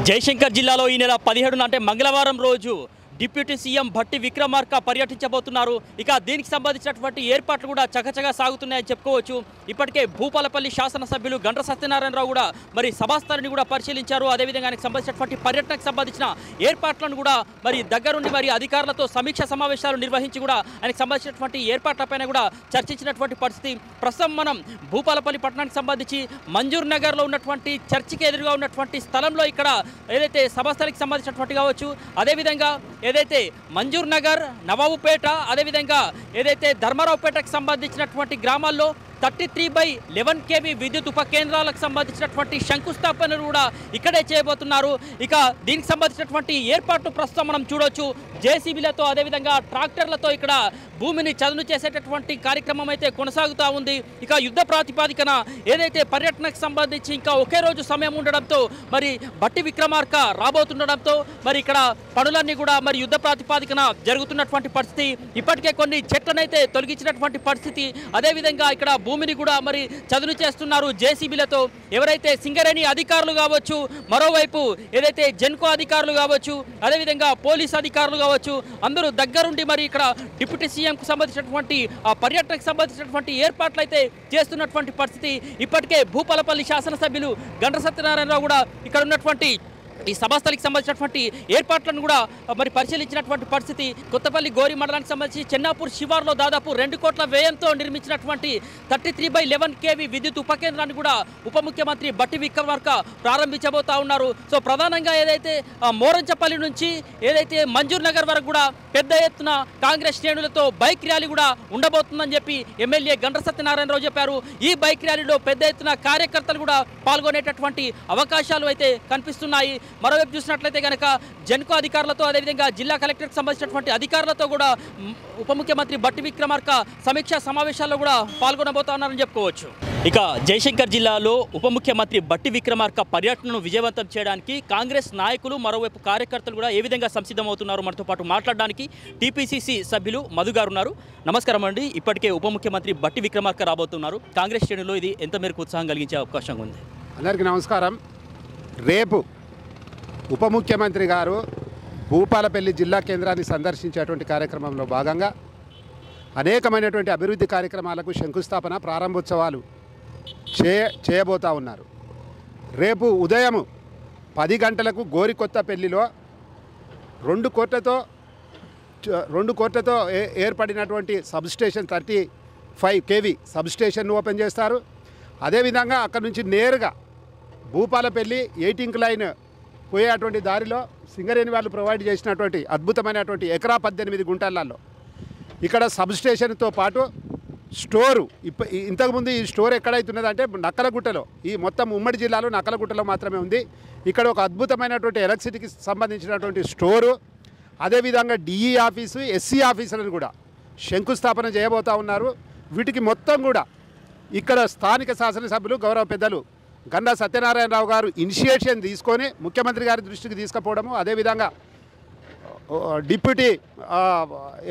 జయశంకర్ జిల్లాలో ఈ నెల 17న అంటే మంగళవారం రోజు డిప్యూటీ సీఎం భట్టి విక్రమార్క పర్యటించబోతున్నారు. ఇక దీనికి సంబంధించినటువంటి ఏర్పాట్లు కూడా చకచగా సాగుతున్నాయని చెప్పుకోవచ్చు. ఇప్పటికే భూపాలపల్లి శాసనసభ్యులు గండ్ర సత్యనారాయణరావు కూడా మరి సభాస్థలిని కూడా పరిశీలించారు. అదేవిధంగా ఆయనకు సంబంధించినటువంటి పర్యటనకు సంబంధించిన ఏర్పాట్లను కూడా మరి దగ్గరుండి మరి అధికారులతో సమీక్ష సమావేశాలు నిర్వహించి కూడా ఆయనకు సంబంధించినటువంటి ఏర్పాట్లపైన కూడా చర్చించినటువంటి పరిస్థితి. ప్రస్తుతం మనం భూపాలపల్లి పట్టణానికి సంబంధించి మంజూర్ నగర్లో ఉన్నటువంటి చర్చికి ఎదురుగా ఉన్నటువంటి స్థలంలో ఇక్కడ ఏదైతే సభాస్థలికి సంబంధించినటువంటి కావచ్చు, అదేవిధంగా ఏదైతే మంజూర్ నగర్, నవాబుపేట, అదేవిధంగా ఏదైతే ధర్మారావుపేటకు సంబంధించినటువంటి గ్రామాల్లో 33/11 kV విద్యుత్ ఉప కేంద్రాలకు సంబంధించినటువంటి శంకుస్థాపనలు కూడా ఇక్కడే చేయబోతున్నారు. ఇక దీనికి సంబంధించినటువంటి ఏర్పాట్లు ప్రస్తుతం మనం చూడవచ్చు. జేసీబీలతో అదేవిధంగా ట్రాక్టర్లతో ఇక్కడ భూమిని చదును చేసేటటువంటి కార్యక్రమం అయితే కొనసాగుతూ ఉంది. ఇక యుద్ధ ప్రాతిపాదికన ఏదైతే పర్యటనకు సంబంధించి ఇంకా ఒకే రోజు సమయం ఉండడంతో మరి భట్టి విక్రమార్క రాబోతుండడంతో మరి ఇక్కడ పనులన్నీ కూడా మరి యుద్ధ ప్రాతిపాదికన జరుగుతున్నటువంటి పరిస్థితి. ఇప్పటికే కొన్ని చెట్లనైతే తొలగించినటువంటి పరిస్థితి. అదేవిధంగా ఇక్కడ భూమిని కూడా మరి చదును చేస్తున్నారు జేసీబీలతో. ఎవరైతే సింగరేణి అధికారులు కావచ్చు, మరోవైపు ఏదైతే జెన్కో అధికారులు కావచ్చు, అదేవిధంగా పోలీస్ అధికారులు కావచ్చు, అందరూ దగ్గరుండి మరి ఇక్కడ డిప్యూటీ సీఎంకు సంబంధించినటువంటి ఆ పర్యటనకు సంబంధించినటువంటి ఏర్పాట్లు అయితే చేస్తున్నటువంటి పరిస్థితి. ఇప్పటికే భూపాలపల్లి శాసనసభ్యులు గండ్ర సత్యనారాయణరావు కూడా ఇక్కడ ఉన్నటువంటి ఈ సభాస్థలికి సంబంధించినటువంటి ఏర్పాట్లను కూడా మరి పరిశీలించినటువంటి పరిస్థితి. కొత్తపల్లి గోరి మండలానికి సంబంధించి చెన్నాపూర్ శివార్లో దాదాపు 2 కోట్ల వ్యయంతో నిర్మించినటువంటి 33/11 kV విద్యుత్ ఉప కేంద్రాన్ని కూడా ఉప ముఖ్యమంత్రి భట్టి విక్రమార్క ప్రారంభించబోతా ఉన్నారు. సో ప్రధానంగా ఏదైతే మోరంచపల్లి నుంచి ఏదైతే మంజూర్ నగర్ వరకు కూడా పెద్ద ఎత్తున కాంగ్రెస్ శ్రేణులతో బైక్ ర్యాలీ కూడా ఉండబోతుందని చెప్పి ఎమ్మెల్యే గండ్ర సత్యనారాయణరావు చెప్పారు. ఈ బైక్ ర్యాలీలో పెద్ద ఎత్తున కార్యకర్తలు కూడా పాల్గొనేటటువంటి అవకాశాలు అయితే కనిపిస్తున్నాయి. మరోవైపు చూసినట్లయితే కనుక జెన్కో అధికారులతో అదేవిధంగా జిల్లా కలెక్టర్కి సంబంధించినటువంటి అధికారులతో కూడా ఉప ముఖ్యమంత్రి భట్టి విక్రమార్క సమీక్షా సమావేశాల్లో కూడా పాల్గొనబోతా ఉన్నారని చెప్పుకోవచ్చు. ఇక జయశంకర్ జిల్లాలో ఉప ముఖ్యమంత్రి భట్టి విక్రమార్క పర్యటనను విజయవంతం చేయడానికి కాంగ్రెస్ నాయకులు మరోవైపు కార్యకర్తలు కూడా ఏ విధంగా సంసిద్ధమవుతున్నారు మనతో పాటు మాట్లాడడానికి టీపీసీసీ సభ్యులు మధు గారు ఉన్నారు. నమస్కారం అండి. ఇప్పటికే ఉప ముఖ్యమంత్రి భట్టి విక్రమార్క రాబోతున్నారు. కాంగ్రెస్ శ్రేణుల్లో ఇది ఎంత మేరకు ఉత్సాహం కలిగించే అవకాశం ఉంది? అందరికీ నమస్కారం. రేపు ఉప ముఖ్యమంత్రి గారు భూపాలపల్లి జిల్లా కేంద్రాన్ని సందర్శించేటువంటి కార్యక్రమంలో భాగంగా అనేకమైనటువంటి అభివృద్ధి కార్యక్రమాలకు శంకుస్థాపన ప్రారంభోత్సవాలు చేయబోతా ఉన్నారు. రేపు ఉదయం 10 గంటలకు గోరికొత్తపల్లిలో 2 కోట్లతో ఏర్పడినటువంటి సబ్స్టేషన్ 35 kV సబ్స్టేషన్ను ఓపెన్ చేస్తారు. అదేవిధంగా అక్కడ నుంచి నేరుగా భూపాలపల్లి 8 లైన్ పోయేటువంటి దారిలో సింగరేణి వాళ్ళు ప్రొవైడ్ చేసినటువంటి అద్భుతమైనటువంటి ఎకరా 18 గుంటలలో ఇక్కడ సబ్స్టేషన్తో పాటు స్టోరు ఇంతకుముందు ఈ స్టోర్ ఎక్కడైతున్నదంటే నక్కలగుట్టలో, ఈ మొత్తం ఉమ్మడి జిల్లాలో నక్కలగుట్టలో మాత్రమే ఉంది. ఇక్కడ ఒక అద్భుతమైనటువంటి ఎలక్ట్రిసిటీకి సంబంధించినటువంటి స్టోరు, అదేవిధంగా డిఈ ఆఫీసు, ఎస్సీ ఆఫీసులను కూడా శంకుస్థాపన చేయబోతూ ఉన్నారు. వీటికి మొత్తం కూడా ఇక్కడ స్థానిక శాసనసభ్యులు గౌరవ పెద్దలు గండ్ర సత్యనారాయణరావు గారు ఇనిషియేషన్ తీసుకొని ముఖ్యమంత్రి గారి దృష్టికి తీసుకుపోవడము, అదేవిధంగా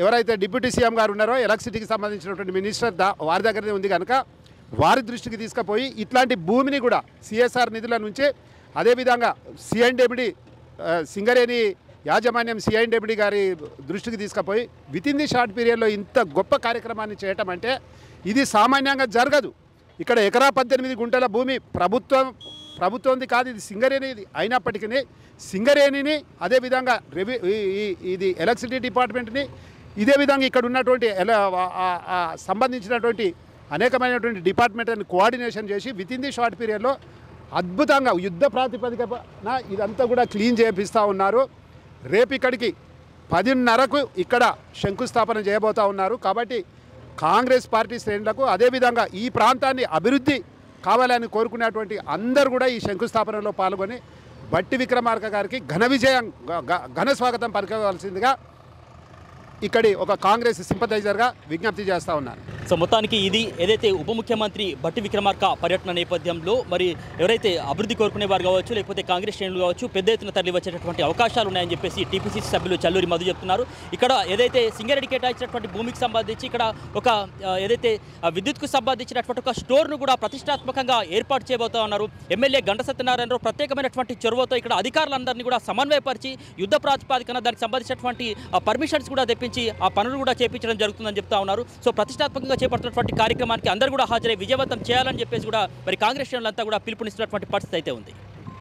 ఎవరైతే డిప్యూటీ సీఎం గారు ఉన్నారో ఎలక్ట్రిసిటీకి సంబంధించినటువంటి మినిస్టర్ వారి దగ్గరనే ఉంది కనుక వారి దృష్టికి తీసుకుపోయి ఇట్లాంటి భూమిని కూడా సిఎస్ఆర్ నిధుల నుంచి, అదేవిధంగా సిఐండ్ఎండి సింగరేణి యాజమాన్యం సిఐండ్ఎండి గారి దృష్టికి తీసుకుపోయి వితిన్ ది షార్ట్ పీరియడ్లో ఇంత గొప్ప కార్యక్రమాన్ని చేయటం అంటే ఇది సామాన్యంగా జరగదు. ఇక్కడ ఎకరా 18 గుంటల భూమి ప్రభుత్వంది కాదు, ఇది సింగరేణిది అయినప్పటికీ సింగరేణిని, అదేవిధంగా ఇది ఎలక్ట్రిసిటీ డిపార్ట్మెంట్ని, ఇదే విధంగా ఇక్కడ ఉన్నటువంటి సంబంధించినటువంటి అనేకమైనటువంటి డిపార్ట్మెంట్ని కోఆర్డినేషన్ చేసి వితిన్ ది షార్ట్ పీరియడ్లో అద్భుతంగా యుద్ధ ప్రాతిపదికన ఇదంతా కూడా క్లీన్ చేపిస్తూ ఉన్నారు. రేపు ఇక్కడికి 10:30కు ఇక్కడ శంకుస్థాపన చేయబోతూ ఉన్నారు. కాబట్టి కాంగ్రెస్ పార్టీ శ్రేణులకు, అదేవిధంగా ఈ ప్రాంతాన్ని అభివృద్ధి కావాలని కోరుకునేటువంటి అందరూ కూడా ఈ శంకుస్థాపనలో పాల్గొని భట్టి విక్రమార్క గారికి ఘన స్వాగతం పలకవలసిందిగా ఇక్కడి ఒక కాంగ్రెస్ సింపథైజర్గా విజ్ఞప్తి చేస్తూ ఉన్నాను. సో మొత్తానికి ఇది ఏదైతే ఉప ముఖ్యమంత్రి భట్టి విక్రమార్క పర్యటన నేపథ్యంలో మరి ఎవరైతే అభివృద్ధి కోరుకునేవారు కావచ్చు లేకపోతే కాంగ్రెస్ శ్రేణులు కావచ్చు పెద్ద ఎత్తున తరలి వచ్చేటటువంటి అవకాశాలు ఉన్నాయని చెప్పేసి టీపీసీసీ సభ్యులు చల్లూరి మధు చెప్తున్నారు. ఇక్కడ ఏదైతే సింగరేణి కేటాయించినటువంటి భూమికి సంబంధించి ఇక్కడ ఒక ఏదైతే విద్యుత్కు సంబంధించినటువంటి ఒక స్టోర్ను కూడా ప్రతిష్టాత్మకంగా ఏర్పాటు చేయబోతా ఉన్నారు. ఎమ్మెల్యే గంట సత్యనారాయణరావు ప్రత్యేకమైనటువంటి చొరవతో ఇక్కడ అధికారులందరినీ కూడా సమన్వయపరిచి యుద్ధ ప్రాతిపాదికన దానికి సంబంధించినటువంటి పర్మిషన్స్ కూడా తెప్పించి ఆ పనులు కూడా చేపించడం జరుగుతుందని చెప్తా ఉన్నారు. సో ప్రతిష్టాత్మకంగా చేపడుతున్నటువంటి కార్యక్రమానికి అందరూ కూడా హాజరై విజయవంతం చేయాలని చెప్పేసి కూడా మరి కాంగ్రెస్ శ్రేణులంతా కూడా పిలుపునిస్తున్నటువంటి పరిస్థితి అయితే ఉంది.